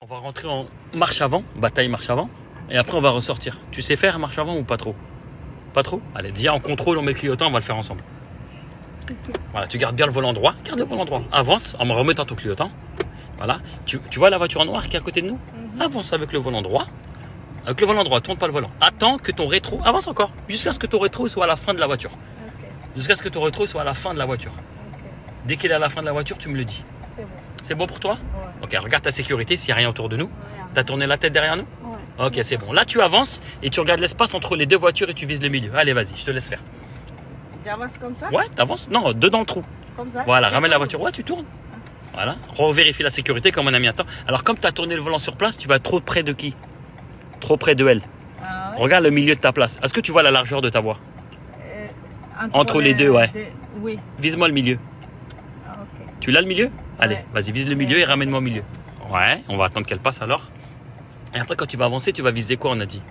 On va rentrer en marche avant, bataille marche avant, et après on va ressortir. Tu sais faire marche avant ou pas trop? Pas trop? Allez, déjà en contrôle, on met le clignotant, on va le faire ensemble. Okay. Voilà, tu gardes bien le volant droit, garde le volant droit. Avance en me remettant ton clignotant. Voilà, tu vois la voiture noire qui est à côté de nous? Avance avec le volant droit. Avec le volant droit, tourne pas le volant. Attends que ton rétro, avance encore, jusqu'à ce que ton rétro soit à la fin de la voiture. Okay. Jusqu'à ce que ton rétro soit à la fin de la voiture. Okay. Dès qu'il est à la fin de la voiture, tu me le dis. C'est bon. C'est bon pour toi? Ouais. Ok, regarde ta sécurité, s'il n'y a rien autour de nous. Ouais. Tu as tourné la tête derrière nous? Ouais. Ok, c'est bon. Là, tu avances et tu regardes l'espace entre les deux voitures et tu vises le milieu. Allez, vas-y, je te laisse faire. J'avance comme ça? Ouais, t'avances. Non, deux dans le trou. Comme ça? Voilà, ramène la voiture. Ouais, tu tournes. Voilà, revérifie la sécurité comme on a mis un temps. Alors, comme tu as tourné le volant sur place, tu vas trop près de qui? Trop près de elle. Ah, ouais. Regarde le milieu de ta place. Est-ce que tu vois la largeur de ta voie? Entre les deux, ouais. Oui. Vise-moi le milieu. Ah, ok. Tu l'as le milieu? Allez, Ouais. vas-y, vise le milieu et ramène-moi au milieu. Ouais, on va attendre qu'elle passe alors. Et après, quand tu vas avancer, tu vas viser quoi, on a dit?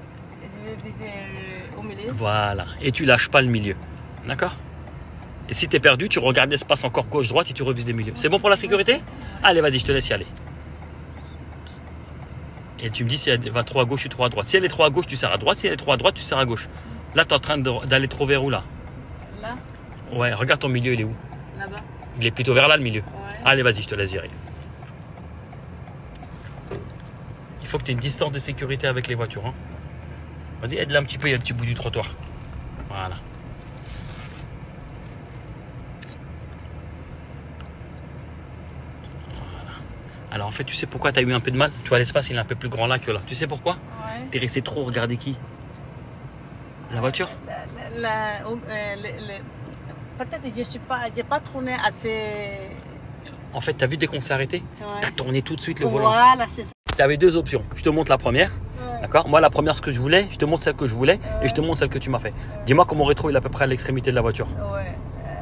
Je vais viser au milieu. Voilà. Et tu lâches pas le milieu. D'accord? Et si tu es perdu, tu regardes l'espace encore gauche-droite et tu revises le milieu. C'est bon pour la sécurité? Allez, vas-y, je te laisse y aller. Et tu me dis si elle va trop à gauche ou trop à droite. Si elle est trop à gauche, tu serres à droite. Si elle est trop à droite, tu serres à gauche. Là, tu es en train d'aller trop vers où là? Là? Ouais, regarde ton milieu, il est où? Là-bas. Il est plutôt vers là, le milieu. Ouais. Allez, vas-y, je te laisse y aller. Il faut que tu aies une distance de sécurité avec les voitures. Hein. Vas-y, aide-la un petit peu, il y a le petit bout du trottoir. Voilà. Alors en fait, tu sais pourquoi tu as eu un peu de mal? Tu vois, l'espace, il est un peu plus grand là que là. Tu sais pourquoi? Ouais. Tu es resté trop regarder qui? La voiture? Peut-être que j'ai pas tourné assez. En fait, tu as vu dès qu'on s'est arrêté? Ouais. Tu as tourné tout de suite le volant. Voilà, c'est ça. Tu avais deux options. Je te montre la première. Ouais. D'accord? Moi, la première, ce que je voulais, je te montre celle que je voulais et je te montre celle que tu m'as fait. Dis-moi comment mon rétro il est à peu près à l'extrémité de la voiture. Ouais.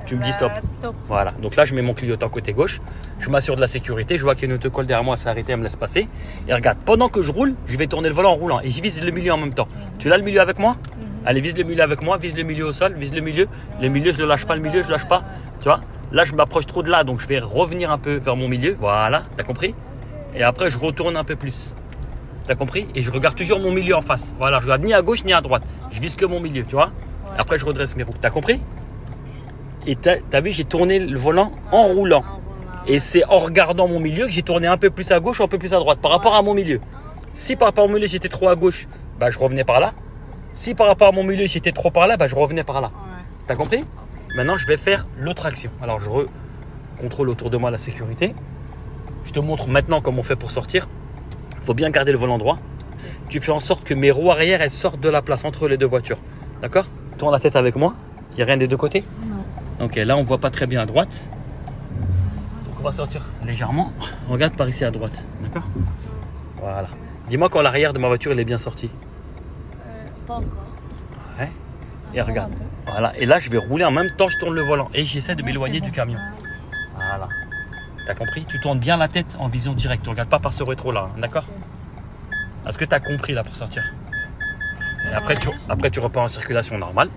Tu me dis stop. Stop. Voilà. Donc là, je mets mon clignotant côté gauche. Je m'assure de la sécurité. Je vois qu'il y a une autocolle derrière moi, s'est arrêté, elle me laisse passer. Et regarde, pendant que je roule, je vais tourner le volant en roulant et je vise le milieu en même temps. Tu l'as le milieu avec moi? Allez, vise le milieu avec moi, vise le milieu au sol, vise le milieu. Le milieu, je le lâche pas, le milieu, je lâche pas. Tu vois? Là, je m'approche trop de là, donc je vais revenir un peu vers mon milieu. Voilà, t'as compris? Et après, je retourne un peu plus. T'as compris? Et je regarde toujours mon milieu en face. Voilà, je regarde ni à gauche ni à droite. Je vise que mon milieu, tu vois? Après, je redresse mes roues. T'as compris? Et t'as vu, j'ai tourné le volant en roulant. Et c'est en regardant mon milieu que j'ai tourné un peu plus à gauche ou un peu plus à droite par rapport à mon milieu. Si par rapport au milieu, j'étais trop à gauche, bah, je revenais par là. Si par rapport à mon milieu, j'étais trop par là, bah, je revenais par là. T'as compris? Maintenant, je vais faire l'autre action. Alors, je contrôle autour de moi la sécurité. Je te montre maintenant comment on fait pour sortir. Il faut bien garder le volant droit. Tu fais en sorte que mes roues arrière, elles sortent de la place entre les deux voitures. D'accord? Tourne la tête avec moi. Il n'y a rien des deux côtés? Non. Ok, là, on ne voit pas très bien à droite. Donc, on va sortir légèrement. Regarde par ici à droite. D'accord? Voilà. Dis-moi quand l'arrière de ma voiture, elle est bien sortie. Pas encore. Ouais. Et regarde. Voilà. Et là, je vais rouler en même temps, je tourne le volant. Et j'essaie de m'éloigner du camion. Voilà. T'as compris? Tu tournes bien la tête en vision directe. Tu ne regardes pas par ce rétro-là. Hein, d'accord? Est-ce que tu as compris là pour sortir? Et après, tu repars en circulation normale.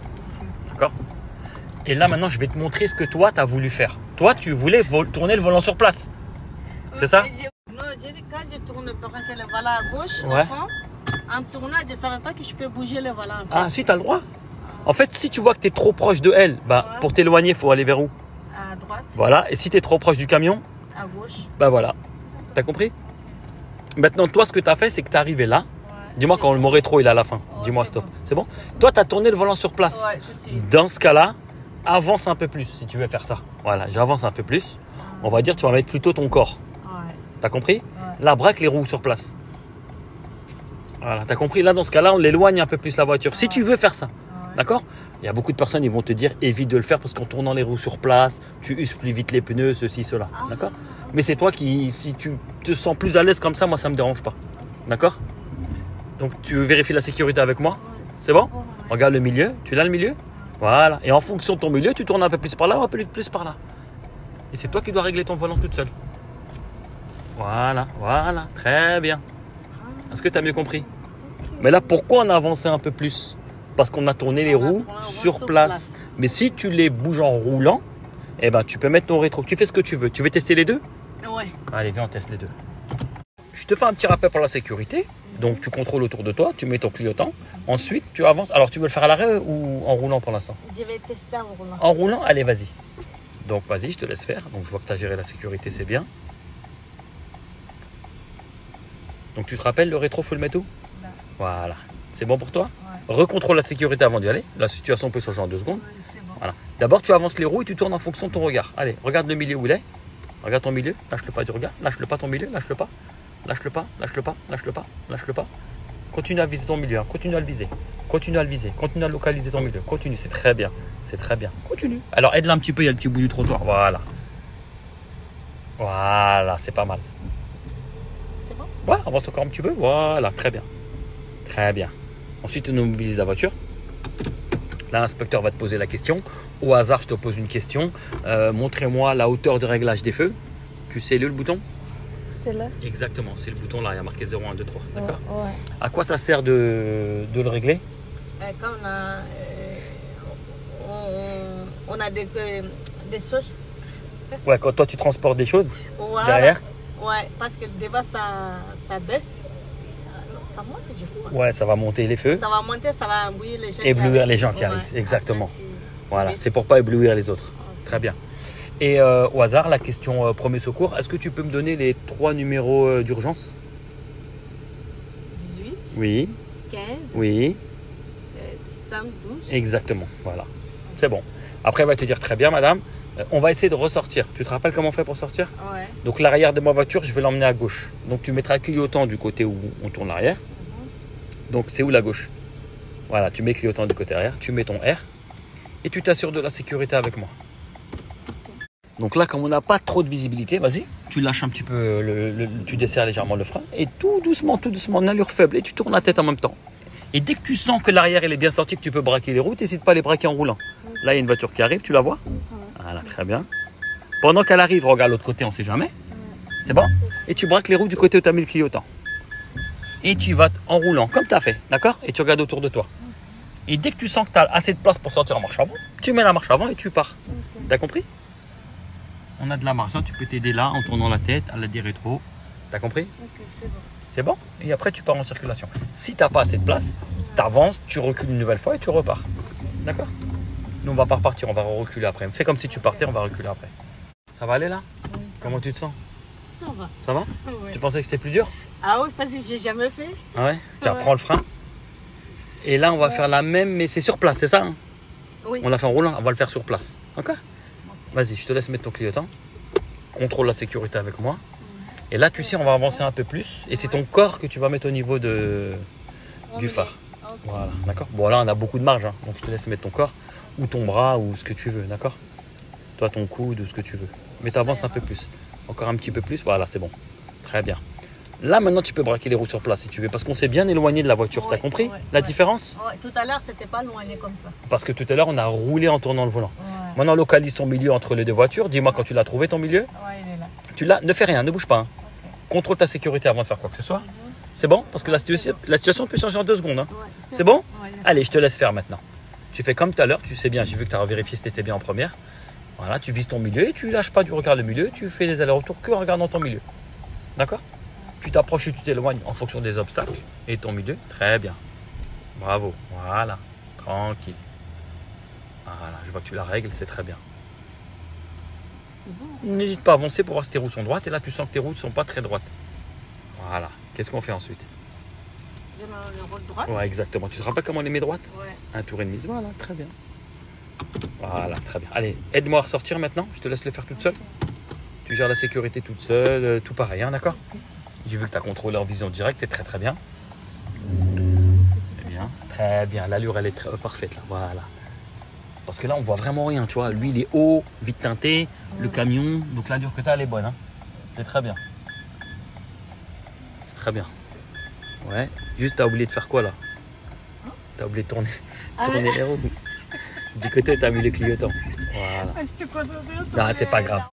D'accord? Et là, maintenant, je vais te montrer ce que toi, tu as voulu faire. Toi, tu voulais tourner le volant sur place. C'est ça? Non, quand je tourne le volant à gauche, ouais. en tournant, je ne savais pas que je peux bouger le volant. En fait. Ah, si, tu as le droit. En fait, si tu vois que tu es trop proche de elle, bah, pour t'éloigner, il faut aller vers où? À droite. Voilà. Et si tu es trop proche du camion? À gauche. Bah voilà. T'as compris? Maintenant, toi, ce que tu as fait, c'est que tu es arrivé là. Dis-moi quand mon rétro il est à la fin. Dis-moi stop. C'est bon? Toi, tu as tourné le volant sur place. Ouais, tout de suite. Dans ce cas-là, avance un peu plus si tu veux faire ça. Voilà, j'avance un peu plus. On va dire tu vas mettre plutôt ton corps. Ouais. T'as compris? Ouais. Là, braque les roues sur place. Voilà, t'as compris? Là, dans ce cas-là, on l'éloigne un peu plus la voiture. Si tu veux faire ça. D'accord? Il y a beaucoup de personnes, ils vont te dire évite de le faire parce qu'en tournant les roues sur place, tu uses plus vite les pneus, ceci, cela. D'accord? Mais c'est toi qui, si tu te sens plus à l'aise comme ça, moi ça me dérange pas. D'accord? Donc tu vérifies la sécurité avec moi? C'est bon? Regarde le milieu, tu l'as le milieu? Voilà. Et en fonction de ton milieu, tu tournes un peu plus par là ou un peu plus par là. Et c'est toi qui dois régler ton volant toute seule. Voilà, voilà, très bien. Est-ce que tu as mieux compris? Mais là, pourquoi on a avancé un peu plus? Parce qu'on a tourné les roues sur place. Mais si tu les bouges en roulant, eh ben, tu peux mettre ton rétro. Tu fais ce que tu veux. Tu veux tester les deux? Ouais. Allez, viens, on teste les deux. je te fais un petit rappel pour la sécurité. Donc, tu contrôles autour de toi, tu mets ton clignotant. Ensuite, tu avances. Alors, tu veux le faire à l'arrêt ou en roulant pour l'instant? Je vais tester en roulant. En roulant? Allez, vas-y. Donc, vas-y, je te laisse faire. Donc, je vois que tu as géré la sécurité, c'est bien. Donc, tu te rappelles le rétro, faut le mettre où? Là. Voilà. C'est bon pour toi? Ouais. Recontrôle la sécurité avant d'y aller. La situation peut changer en 2 secondes. Ouais, c'est bon. Voilà. D'abord, tu avances les roues et tu tournes en fonction de ton regard. Allez, regarde le milieu où il est. Regarde ton milieu. Lâche-le pas du regard. Lâche-le pas ton milieu. Lâche-le pas. Lâche-le pas. Lâche-le pas. Lâche-le pas. Lâche-le pas. Continue à viser ton milieu. Hein. Continue à le viser. Continue à le viser. Continue à localiser ton milieu. Continue. C'est très bien. C'est très bien. Continue. Alors, aide-la un petit peu. Il y a le petit bout du trottoir. Voilà. Voilà. C'est pas mal. C'est bon? Ouais, avance encore un petit peu. Voilà. Très bien. Très bien. Ensuite, on mobilise la voiture. Là, l'inspecteur va te poser la question. Au hasard, je te pose une question. Montrez-moi la hauteur de réglage des feux. Tu sais le bouton? C'est là. Exactement, c'est le bouton là. Il y a marqué 0, 1, 2, 3. D'accord? Ouais. À quoi ça sert de le régler? Quand on a des choses. Ouais, quand toi tu transportes des choses Voilà. derrière. Ouais, parce que devant ça baisse. Non, ça monte, je crois. Ouais, ça va monter les feux. Ça va monter, ça va éblouir les gens. Éblouir les gens qui Ouais. arrivent. Exactement. Après, tu Voilà, baisses. c'est pour pas éblouir les autres. Ok. Très bien. Et au hasard, la question premier secours. Est-ce que tu peux me donner les 3 numéros d'urgence? 18, Oui, 15, oui, 112. exactement. Voilà, c'est bon. Après, il va te dire très bien, madame. On va essayer de ressortir. Tu te rappelles comment on fait pour sortir? Ouais. Donc l'arrière de ma voiture, je vais l'emmener à gauche. Donc tu mettras le clignotant du côté où on tourne l'arrière. Donc c'est où la gauche? Voilà, tu mets le clignotant du côté arrière, tu mets ton R et tu t'assures de la sécurité avec moi. Donc là, comme on n'a pas trop de visibilité, vas-y, tu lâches un petit peu, tu desserres légèrement le frein et tout doucement, en allure faible et tu tournes la tête en même temps. Et dès que tu sens que l'arrière elle est bien sortie, que tu peux braquer les roues, n'hésite pas à les braquer en roulant. Là, il y a une voiture qui arrive, tu la vois? Voilà, très bien. Pendant qu'elle arrive, regarde l'autre côté, on ne sait jamais. C'est bon? Et tu braques les roues du côté où tu as mis le clignotant. Et tu vas en roulant, comme tu as fait, d'accord? Et tu regardes autour de toi. Et dès que tu sens que tu as assez de place pour sortir en marche avant, tu mets la marche avant et tu pars. T'as compris? On a de la marge, hein. Tu peux t'aider là en tournant la tête, à la dire rétro. T'as compris? Ok, c'est bon. C'est bon? Et après, tu pars en circulation. Si tu n'as pas assez de place, tu avances, tu recules une nouvelle fois et tu repars. D'accord? Nous, on va pas repartir, on va reculer après. Fais comme si tu partais, on va reculer après. Ça va aller là? Oui, ça Comment tu te sens? Ça va. Ça va? Ouais. Tu pensais que c'était plus dur? Ah oui, parce que j'ai jamais fait. Ah ouais? Tiens, Ouais. prends le frein. Et là, on va faire la même, mais c'est sur place, c'est ça? Hein? Oui. On l'a fait en roulant, on va le faire sur place. Ok? Vas-y, je te laisse mettre ton clignotant. Contrôle la sécurité avec moi. Et là, tu sais, on va avancer un peu plus. Et c'est ton corps que tu vas mettre au niveau du phare. Ok. Voilà, d'accord? Bon, là, on a beaucoup de marge. Hein. Donc, je te laisse mettre ton corps ou ton bras ou ce que tu veux, d'accord? Toi, ton coude ou ce que tu veux. Mais tu avances un peu plus. Encore un petit peu plus. Voilà, c'est bon. Très bien. Là, maintenant, tu peux braquer les roues sur place si tu veux. Parce qu'on s'est bien éloigné de la voiture. T'as Ouais, compris ouais, la ouais. différence? Ouais, tout à l'heure, c'était pas loin comme ça. Parce que tout à l'heure, on a roulé en tournant le volant. Ouais. Maintenant, localise ton milieu entre les deux voitures. Dis-moi quand tu l'as trouvé, ton milieu. Ouais, il est là. Tu l'as, ne fais rien, ne bouge pas. Hein. Ok. Contrôle ta sécurité avant de faire quoi que ce soit. C'est bon? Parce que la situation peut changer en 2 secondes. Hein. Ouais, C'est bon? Ouais, Allez, je te laisse faire maintenant. Tu fais comme tout à l'heure, tu sais bien, j'ai vu que tu as vérifié si tu étais bien en première. Voilà, tu vises ton milieu et tu lâches pas du regard le milieu, tu fais les allers-retours que en regardant ton milieu. D'accord? Tu t'approches et tu t'éloignes en fonction des obstacles et ton milieu. Très bien. Bravo. Voilà. Tranquille. Voilà, je vois que tu la règles, c'est très bien. c'est bon. N'hésite pas à avancer pour voir si tes roues sont droites. Et là, tu sens que tes roues ne sont pas très droites. Voilà. Qu'est-ce qu'on fait ensuite? Je mets le rôle droite. Ouais, exactement. Tu te rappelles comment on les met droites? Ouais. Un tour et demi. Voilà, très bien. Voilà, c'est très bien. Allez, aide-moi à ressortir maintenant. Je te laisse le faire toute seule. Tu gères la sécurité toute seule, tout pareil, hein, d'accord? J'ai vu que tu as contrôlé en vision directe, c'est très très bien. C'est bien. Très bien. L'allure, elle est parfaite là. Voilà. Parce que là, on voit vraiment rien, tu vois. Lui, il est haut, vite teinté. Le camion, donc l'allure que tu as, elle est bonne. Hein. C'est très bien. C'est très bien. Ouais. Juste, tu as oublié de faire quoi là? Tu as oublié de tourner les roues. Du côté, tu as mis le clignotant. Voilà. J'étais concentrée sur Non, c'est pas grave.